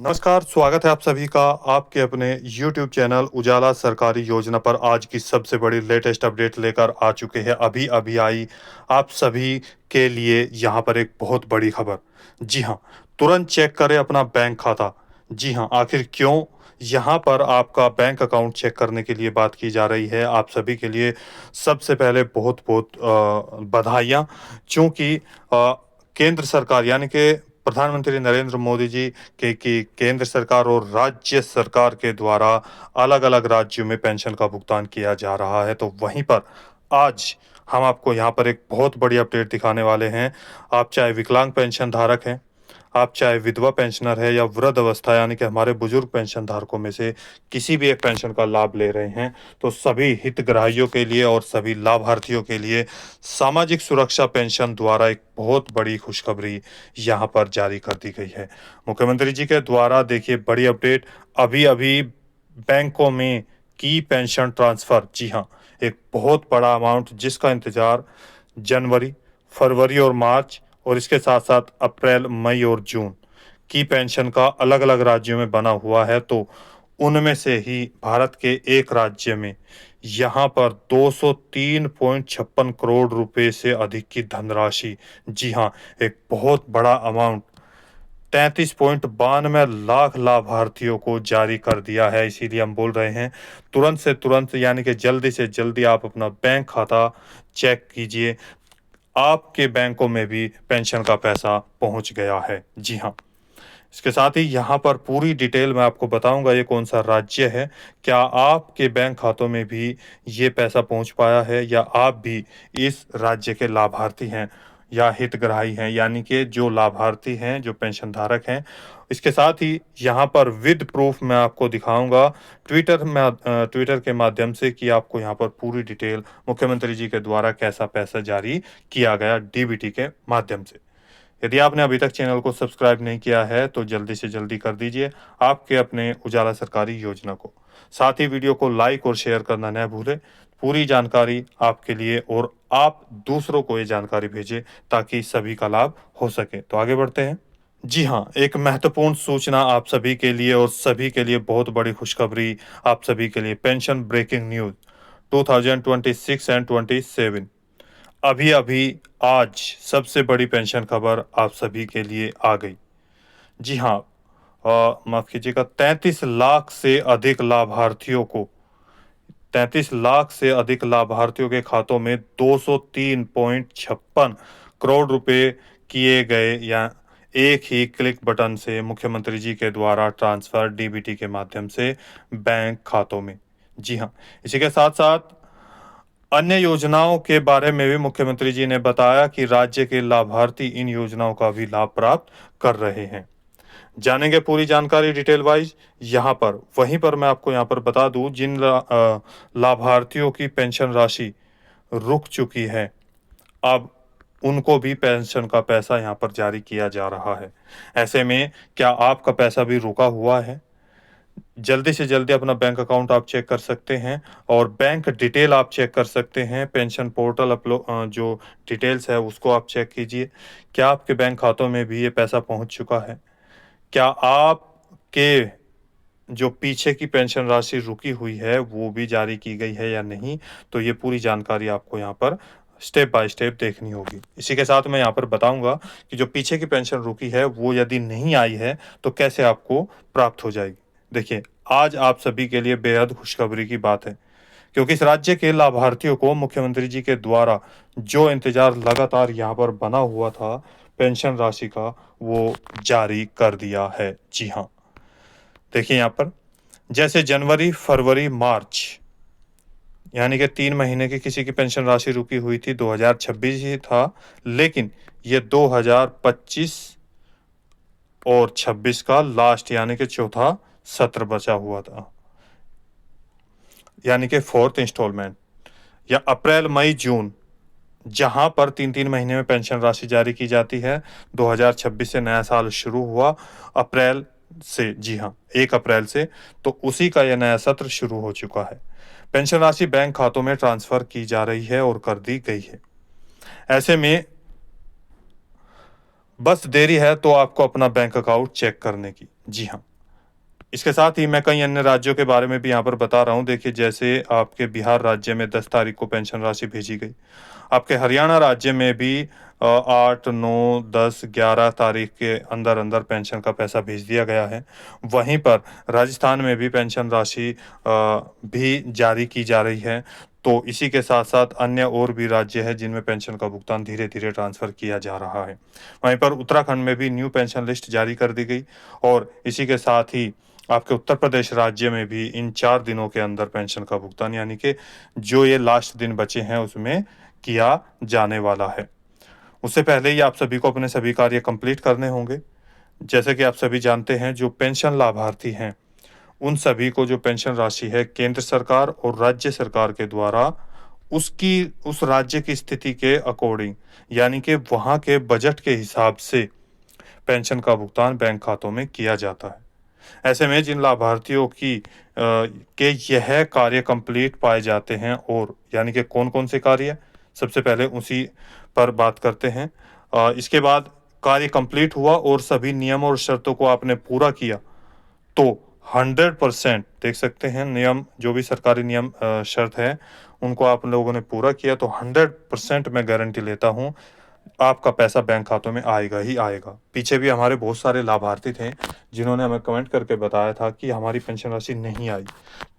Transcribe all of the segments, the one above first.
नमस्कार, स्वागत है आप सभी का आपके अपने YouTube चैनल उजाला सरकारी योजना पर। आज की सबसे बड़ी लेटेस्ट अपडेट लेकर आ चुके हैं। अभी-अभी आई आप सभी के लिए यहाँ पर एक बहुत बड़ी खबर। जी हाँ, तुरंत चेक करें अपना बैंक खाता। जी हाँ, आखिर क्यों यहाँ पर आपका बैंक अकाउंट चेक करने के लिए बात की जा रही है। आप सभी के लिए सबसे पहले बहुत-बहुत बधाइयाँ, चूँकि केंद्र सरकार यानी कि प्रधानमंत्री नरेंद्र मोदी जी के की केंद्र सरकार और राज्य सरकार के द्वारा अलग-अलग राज्यों में पेंशन का भुगतान किया जा रहा है। तो वहीं पर आज हम आपको यहाँ पर एक बहुत बड़ी अपडेट दिखाने वाले हैं। आप चाहे विकलांग पेंशन धारक हैं, आप चाहे विधवा पेंशनर है या वृद्ध अवस्था यानी कि हमारे बुजुर्ग पेंशन धारकों में से किसी भी एक पेंशन का लाभ ले रहे हैं, तो सभी हितग्राहियों के लिए और सभी लाभार्थियों के लिए सामाजिक सुरक्षा पेंशन द्वारा एक बहुत बड़ी खुशखबरी यहाँ पर जारी कर दी गई है। मुख्यमंत्री जी के द्वारा देखिए बड़ी अपडेट, अभी-अभी बैंकों में की पेंशन ट्रांसफर। जी हाँ, एक बहुत बड़ा अमाउंट जिसका इंतजार जनवरी, फरवरी और मार्च और इसके साथ-साथ अप्रैल, मई और जून की पेंशन का अलग-अलग राज्यों में बना हुआ है। तो उनमें से ही भारत के एक राज्य में यहाँ पर 203.56 करोड़ रुपए से अधिक की धनराशि, जी हाँ, एक बहुत बड़ा अमाउंट 33.92 लाख लाभार्थियों को जारी कर दिया है। इसीलिए हम बोल रहे हैं तुरंत से तुरंत यानी कि जल्दी से जल्दी आप अपना बैंक खाता चेक कीजिए। आपके बैंकों में भी पेंशन का पैसा पहुंच गया है। जी हाँ, इसके साथ ही यहाँ पर पूरी डिटेल मैं आपको बताऊंगा ये कौन सा राज्य है, क्या आपके बैंक खातों में भी ये पैसा पहुंच पाया है या आप भी इस राज्य के लाभार्थी हैं या हितग्राही हैं, यानी कि जो लाभार्थी हैं, जो पेंशन धारक हैं। इसके साथ ही यहाँ पर विद प्रूफ मैं आपको दिखाऊंगा ट्विटर के माध्यम से कि आपको यहाँ पर पूरी डिटेल मुख्यमंत्री जी के द्वारा कैसा पैसा जारी किया गया डीबीटी के माध्यम से। यदि आपने अभी तक चैनल को सब्सक्राइब नहीं किया है तो जल्दी से जल्दी कर दीजिए आपके अपने उजाला सरकारी योजना को। साथ ही वीडियो को लाइक और शेयर करना न भूलें। पूरी जानकारी आपके लिए और आप दूसरों को ये जानकारी भेजें ताकि सभी का लाभ हो सके। तो आगे बढ़ते हैं। जी हाँ, एक महत्वपूर्ण सूचना आप सभी के लिए और सभी के लिए बहुत बड़ी खुशखबरी आप सभी के लिए। पेंशन ब्रेकिंग न्यूज़ 2026 एंड 27 अभी-अभी आज सबसे बड़ी पेंशन खबर आप सभी के लिए आ गई। जी हाँ, माफ़ कीजिएगा, 33 लाख से अधिक लाभार्थियों को 33 लाख से अधिक लाभार्थियों के खातों में 203.56 करोड़ रुपए किए गए या एक ही क्लिक बटन से मुख्यमंत्री जी के द्वारा ट्रांसफर डीबीटी के माध्यम से बैंक खातों में। जी हाँ, इसी के साथ-साथ अन्य योजनाओं के बारे में भी मुख्यमंत्री जी ने बताया कि राज्य के लाभार्थी इन योजनाओं का भी लाभ प्राप्त कर रहे हैं। जानेंगे पूरी जानकारी डिटेल वाइज यहाँ पर। वहीं पर मैं आपको यहाँ पर बता दूं जिन लाभार्थियों की पेंशन राशि रुक चुकी है, अब उनको भी पेंशन का पैसा यहाँ पर जारी किया जा रहा है। ऐसे में क्या आपका पैसा भी रुका हुआ है? जल्दी से जल्दी अपना बैंक अकाउंट आप चेक कर सकते हैं और बैंक डिटेल आप चेक कर सकते हैं। पेंशन पोर्टल जो डिटेल्स है उसको आप चेक कीजिए। क्या आपके बैंक खातों में भी ये पैसा पहुंच चुका है? क्या आपके जो पीछे की पेंशन राशि रुकी हुई है वो भी जारी की गई है या नहीं? तो ये पूरी जानकारी आपको यहाँ पर स्टेप बाय स्टेप देखनी होगी। इसी के साथ मैं यहाँ पर बताऊंगा कि जो पीछे की पेंशन रुकी है वो यदि नहीं आई है तो कैसे आपको प्राप्त हो जाएगी। देखिए, आज आप सभी के लिए बेहद खुशखबरी की बात है, क्योंकि इस राज्य के लाभार्थियों को मुख्यमंत्री जी के द्वारा जो इंतजार लगातार यहाँ पर बना हुआ था पेंशन राशि का, वो जारी कर दिया है। जी हाँ, देखिए यहाँ पर जैसे जनवरी, फरवरी, मार्च यानी कि 3 महीने की किसी की पेंशन राशि रुकी हुई थी, 2026 ही था, लेकिन ये 2025 और 26 का लास्ट यानी कि चौथा सत्र बचा हुआ था, यानी कि फोर्थ इंस्टॉलमेंट। या अप्रैल, मई, जून जहां पर 3-3 महीने में पेंशन राशि जारी की जाती है। 2026 से नया साल शुरू हुआ अप्रैल से, जी हाँ, 1 अप्रैल से, तो उसी का यह नया सत्र शुरू हो चुका है। पेंशन राशि बैंक खातों में ट्रांसफर की जा रही है और कर दी गई है। ऐसे में बस देरी है तो आपको अपना बैंक अकाउंट चेक करने की। जी हाँ, इसके साथ ही मैं कई अन्य राज्यों के बारे में भी यहाँ पर बता रहा हूँ। देखिए, जैसे आपके बिहार राज्य में 10 तारीख को पेंशन राशि भेजी गई। आपके हरियाणा राज्य में भी 8, 9, 10, 11 तारीख के अंदर-अंदर पेंशन का पैसा भेज दिया गया है। वहीं पर राजस्थान में भी पेंशन राशि भी जारी की जा रही है। तो इसी के साथ-साथ अन्य और भी राज्य हैं जिनमें पेंशन का भुगतान धीरे-धीरे ट्रांसफ़र किया जा रहा है। वहीं पर उत्तराखंड में भी न्यू पेंशन लिस्ट जारी कर दी गई और इसी के साथ ही आपके उत्तर प्रदेश राज्य में भी इन 4 दिनों के अंदर पेंशन का भुगतान, यानी कि जो ये लास्ट दिन बचे हैं उसमें किया जाने वाला है। उससे पहले ही आप सभी को अपने सभी कार्य कंप्लीट करने होंगे। जैसे कि आप सभी जानते हैं, जो पेंशन लाभार्थी हैं, उन सभी को जो पेंशन राशि है केंद्र सरकार और राज्य सरकार के द्वारा उस राज्य की स्थिति के अकॉर्डिंग, यानी कि वहाँ के बजट के हिसाब से पेंशन का भुगतान बैंक खातों में किया जाता है। ऐसे में जिन लाभार्थियों के यह कार्य कंप्लीट पाए जाते हैं, और यानी कि कौन-कौन से कार्य, सबसे पहले उसी पर बात करते हैं। इसके बाद कार्य कंप्लीट हुआ और सभी नियम और शर्तों को आपने पूरा किया, तो 100% देख सकते हैं नियम, जो भी सरकारी नियम शर्त है, उनको आप लोगों ने पूरा किया तो 100% मैं गारंटी लेता हूँ आपका पैसा बैंक खातों में आएगा ही आएगा। पीछे भी हमारे बहुत सारे लाभार्थी थे जिन्होंने हमें कमेंट करके बताया था कि हमारी पेंशन राशि नहीं आई।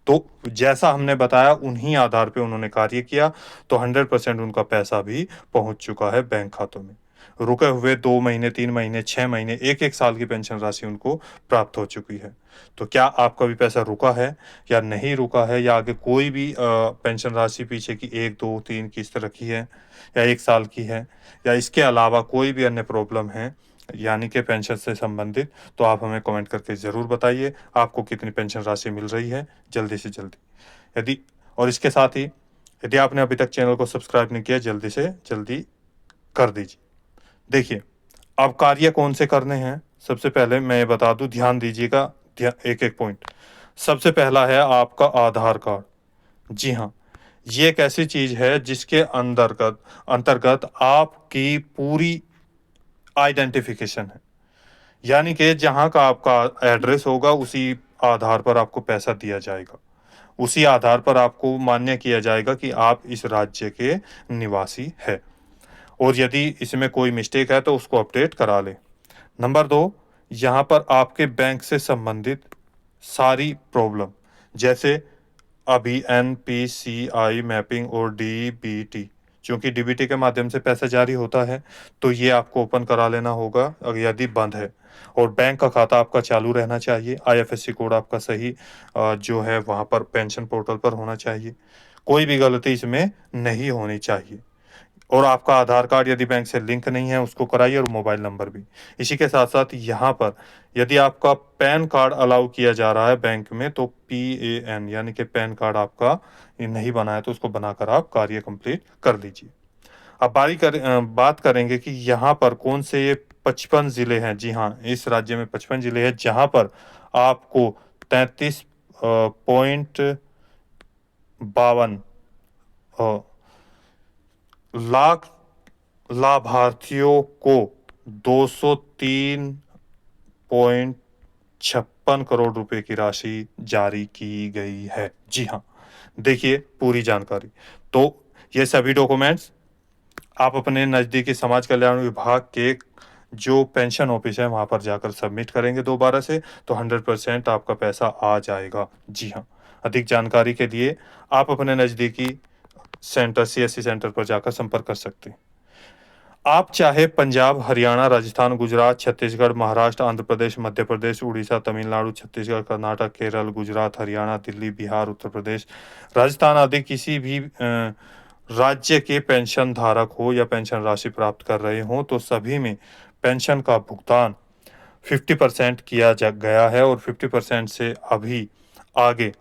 तो जैसा हमने बताया उन्हीं आधार पे उन्होंने कार्य किया, तो 100% उनका पैसा भी पहुंच चुका है बैंक खातों में। रुके हुए 2 महीने, 3 महीने, 6 महीने, 1-1 साल की पेंशन राशि उनको प्राप्त हो चुकी है। तो क्या आपका भी पैसा रुका है या नहीं रुका है, या आगे कोई भी पेंशन राशि पीछे की 1, 2, 3 किस्त रखी है या 1 साल की है, या इसके अलावा कोई भी अन्य प्रॉब्लम है यानी कि पेंशन से संबंधित, तो आप हमें कमेंट करके ज़रूर बताइए आपको कितनी पेंशन राशि मिल रही है जल्दी से जल्दी। यदि और इसके साथ ही यदि आपने अभी तक चैनल को सब्सक्राइब नहीं किया, जल्दी से जल्दी कर दीजिए। देखिए, अब कार्य कौन से करने हैं, सबसे पहले मैं बता दूं, ध्यान दीजिएगा, एक-एक पॉइंट। सबसे पहला है आपका आधार कार्ड। जी हाँ, ये एक ऐसी चीज़ है जिसके अंतर्गत अंतर्गत आपकी पूरी आइडेंटिफिकेशन है। यानी कि जहाँ का आपका एड्रेस होगा उसी आधार पर आपको पैसा दिया जाएगा। उसी आधार पर आपको मान्य किया जाएगा कि आप इस राज्य के निवासी हैं, और यदि इसमें कोई मिस्टेक है तो उसको अपडेट करा लें। नंबर 2, यहाँ पर आपके बैंक से संबंधित सारी प्रॉब्लम, जैसे अभी एनपीसीआई मैपिंग और डीबीटी, क्योंकि डीबीटी के माध्यम से पैसा जारी होता है, तो ये आपको ओपन करा लेना होगा अगर यदि बंद है, और बैंक का खाता आपका चालू रहना चाहिए। आईएफएससी कोड आपका सही जो है वहाँ पर पेंशन पोर्टल पर होना चाहिए। कोई भी गलती इसमें नहीं होनी चाहिए। और आपका आधार कार्ड यदि बैंक से लिंक नहीं है उसको कराइए, और मोबाइल नंबर भी। इसी के साथ-साथ यहाँ पर यदि आपका पैन कार्ड अलाउ किया जा रहा है बैंक में, तो PAN यानी कि पैन कार्ड आपका ये नहीं बना है तो उसको बनाकर आप कार्य कंप्लीट कर लीजिए। अब बात करेंगे कि यहाँ पर कौन से ये 55 ज़िले हैं। जी हाँ, इस राज्य में 55 ज़िले हैं जहाँ पर आपको 33 पॉइंट 52 लाख लाभार्थियों को 203.56 करोड़ रुपए की राशि जारी की गई है। जी हाँ, देखिए पूरी जानकारी। तो ये सभी डॉक्यूमेंट्स आप अपने नज़दीकी समाज कल्याण विभाग के जो पेंशन ऑफिस है वहाँ पर जाकर सबमिट करेंगे दोबारा से, तो 100% आपका पैसा आ जाएगा। जी हाँ, अधिक जानकारी के लिए आप अपने नज़दीकी सेंटर, CSC सेंटर पर जाकर संपर्क कर सकते हैं। आप चाहे पंजाब, हरियाणा, राजस्थान, गुजरात, छत्तीसगढ़, महाराष्ट्र, आंध्र प्रदेश, मध्य प्रदेश, उड़ीसा, तमिलनाडु, छत्तीसगढ़, कर्नाटक, केरल, गुजरात, हरियाणा, दिल्ली, बिहार, उत्तर प्रदेश, राजस्थान आदि किसी भी राज्य के पेंशन धारक हो या पेंशन राशि प्राप्त कर रहे हों, तो सभी में पेंशन का भुगतान 50% किया जा गया है, और 50% से अभी आगे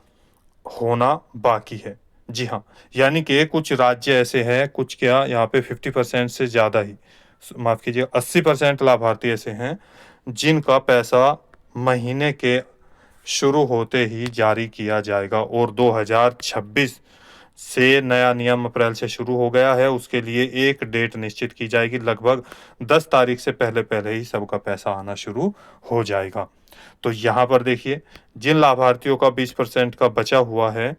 होना बाकी है। जी हाँ, यानी कि कुछ राज्य ऐसे हैं, कुछ क्या यहाँ पे 50% से ज़्यादा ही, माफ़ कीजिएगा, 80% लाभार्थी ऐसे हैं जिनका पैसा महीने के शुरू होते ही जारी किया जाएगा, और 2026 से नया नियम अप्रैल से शुरू हो गया है। उसके लिए एक डेट निश्चित की जाएगी, लगभग 10 तारीख से पहले-पहले ही सबका पैसा आना शुरू हो जाएगा। तो यहाँ पर देखिए, जिन लाभार्थियों का 20% का बचा हुआ है,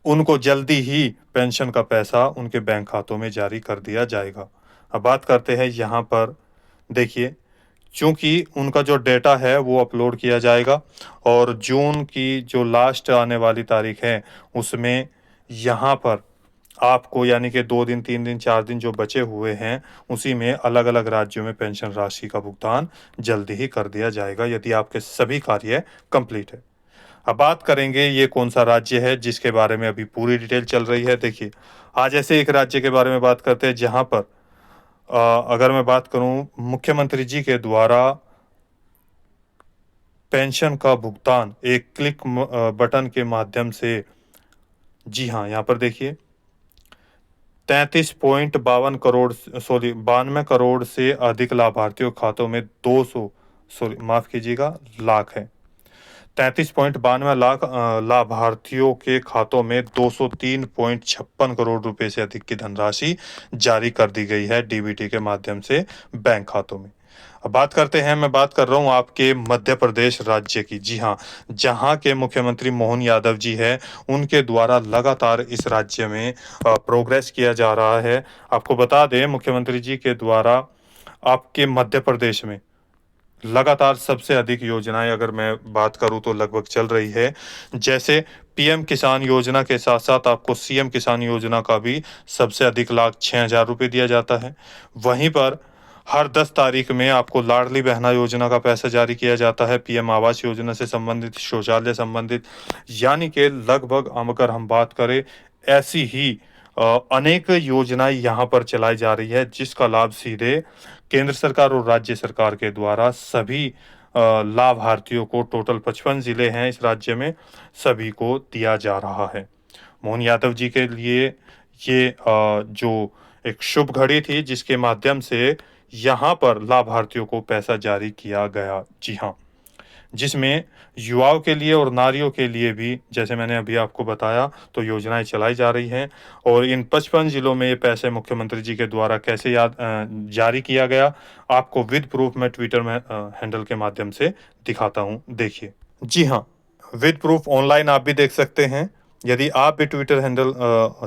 उनको जल्दी ही पेंशन का पैसा उनके बैंक खातों में जारी कर दिया जाएगा। अब बात करते हैं यहाँ पर, देखिए, चूँकि उनका जो डेटा है वो अपलोड किया जाएगा और जून की जो लास्ट आने वाली तारीख है, उसमें यहाँ पर आपको, यानी कि 2 दिन, 3 दिन, 4 दिन जो बचे हुए हैं, उसी में अलग-अलग राज्यों में पेंशन राशि का भुगतान जल्दी ही कर दिया जाएगा, यदि आपके सभी कार्य कंप्लीट है। अब बात करेंगे ये कौन-सा राज्य है जिसके बारे में अभी पूरी डिटेल चल रही है। देखिए, आज ऐसे एक राज्य के बारे में बात करते हैं जहाँ पर अगर मैं बात करूँ, मुख्यमंत्री जी के द्वारा पेंशन का भुगतान एक क्लिक बटन के माध्यम से, जी हाँ, यहाँ पर देखिए, 33.52 करोड़, सॉरी 92 करोड़ से अधिक लाभार्थियों के खातों में 200, सॉरी माफ़ कीजिएगा, लाख है। 33.92 लाख लाभार्थियों के खातों में 203.56 करोड़ रुपए से अधिक की धनराशि जारी कर दी गई है डीबीटी के माध्यम से बैंक खातों में। अब बात करते हैं, मैं बात कर रहा हूँ आपके मध्य प्रदेश राज्य की। जी हाँ, जहाँ के मुख्यमंत्री मोहन यादव जी हैं, उनके द्वारा लगातार इस राज्य में प्रोग्रेस किया जा रहा है। आपको बता दें, मुख्यमंत्री जी के द्वारा आपके मध्य प्रदेश में लगातार सबसे अधिक योजनाएं, अगर मैं बात करूं तो लगभग चल रही है। जैसे पीएम किसान योजना के साथ साथ आपको सीएम किसान योजना का भी सबसे अधिक लाभ 6,000 रुपये दिया जाता है। वहीं पर हर 10 तारीख में आपको लाडली बहना योजना का पैसा जारी किया जाता है, पीएम आवास योजना से संबंधित, शौचालय संबंधित, यानी कि लगभग अगर हम बात करें, ऐसी ही अनेक योजनाएं यहाँ पर चलाई जा रही है, जिसका लाभ सीधे केंद्र सरकार और राज्य सरकार के द्वारा सभी लाभार्थियों को, टोटल 55 जिले हैं इस राज्य में, सभी को दिया जा रहा है। मोहन यादव जी के लिए ये जो एक शुभ घड़ी थी, जिसके माध्यम से यहाँ पर लाभार्थियों को पैसा जारी किया गया। जी हाँ, जिसमें युवाओं के लिए और नारियों के लिए भी, जैसे मैंने अभी आपको बताया, तो योजनाएं चलाई जा रही हैं। और इन 55 जिलों में ये पैसे मुख्यमंत्री जी के द्वारा कैसे जारी किया गया, आपको विद प्रूफ मैं ट्विटर में हैंडल के माध्यम से दिखाता हूँ, देखिए। जी हाँ, विद प्रूफ ऑनलाइन आप भी देख सकते हैं। यदि आप भी ट्विटर हैंडल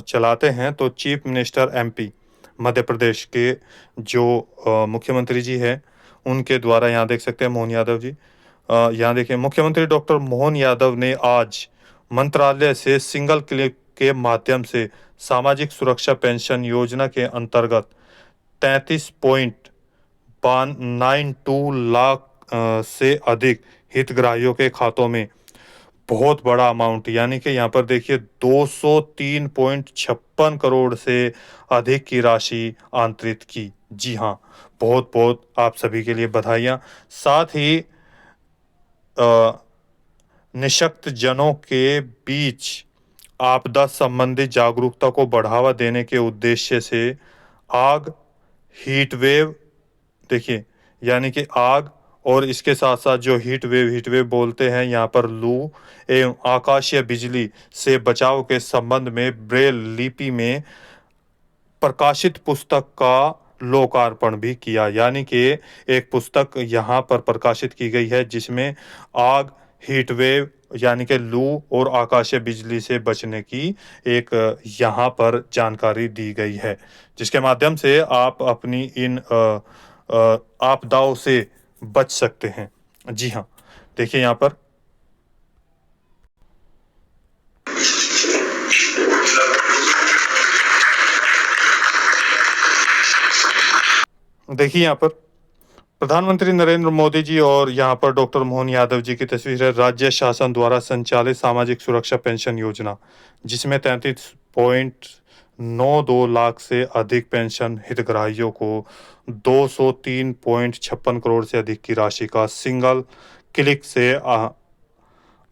चलाते हैं तो chief minister MP Madhya Pradesh के जो मुख्यमंत्री जी हैं, उनके द्वारा यहाँ देख सकते हैं, मोहन यादव जी। यहाँ देखिए, मुख्यमंत्री डॉक्टर मोहन यादव ने आज मंत्रालय से सिंगल क्लिक के माध्यम से सामाजिक सुरक्षा पेंशन योजना के अंतर्गत 33.92 लाख से अधिक हितग्राहियों के खातों में बहुत बड़ा अमाउंट, यानी कि यहाँ पर देखिए 203.56 करोड़ से अधिक की राशि आंतरित की। जी हाँ, बहुत बहुत आप सभी के लिए बधाइयाँ। साथ ही निशक्त जनों के बीच आपदा संबंधी जागरूकता को बढ़ावा देने के उद्देश्य से आग, हीट वेव, देखिए, यानी कि आग, और इसके साथ साथ जो हीट वेव बोलते हैं, यहाँ पर लू एवं आकाशीय बिजली से बचाव के संबंध में ब्रेल लिपि में प्रकाशित पुस्तक का लोकार्पण भी किया। यानी कि एक पुस्तक यहाँ पर प्रकाशित की गई है, जिसमें आग, हीट वेव, यानी कि लू और आकाशीय बिजली से बचने की एक यहाँ पर जानकारी दी गई है, जिसके माध्यम से आप अपनी इन आपदाओं से बच सकते हैं। जी हाँ, देखिए यहाँ पर, देखिए यहाँ पर प्रधानमंत्री नरेंद्र मोदी जी और यहाँ पर डॉक्टर मोहन यादव जी की तस्वीर है। राज्य शासन द्वारा संचालित सामाजिक सुरक्षा पेंशन योजना, जिसमें 33.92 लाख से अधिक पेंशन हितग्राहियों को 203.56 करोड़ से अधिक की राशि का सिंगल क्लिक से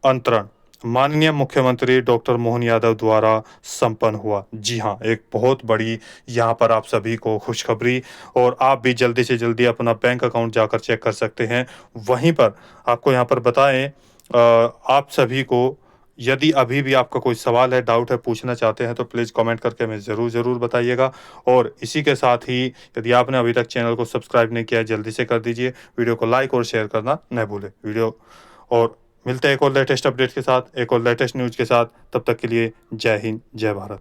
अंतरण माननीय मुख्यमंत्री डॉक्टर मोहन यादव द्वारा संपन्न हुआ। जी हाँ, एक बहुत बड़ी यहाँ पर आप सभी को खुशखबरी, और आप भी जल्दी से जल्दी अपना बैंक अकाउंट जाकर चेक कर सकते हैं। वहीं पर आपको यहाँ पर बताएं, आप सभी को यदि अभी भी आपका कोई सवाल है, डाउट है, पूछना चाहते हैं तो प्लीज़ कमेंट करके हमें ज़रूर बताइएगा। और इसी के साथ ही यदि आपने अभी तक चैनल को सब्सक्राइब नहीं किया है, जल्दी से कर दीजिए। वीडियो को लाइक और शेयर करना न भूलें। और मिलते हैं एक और लेटेस्ट अपडेट के साथ, एक और लेटेस्ट न्यूज़ के साथ। तब तक के लिए जय हिंद, जय भारत।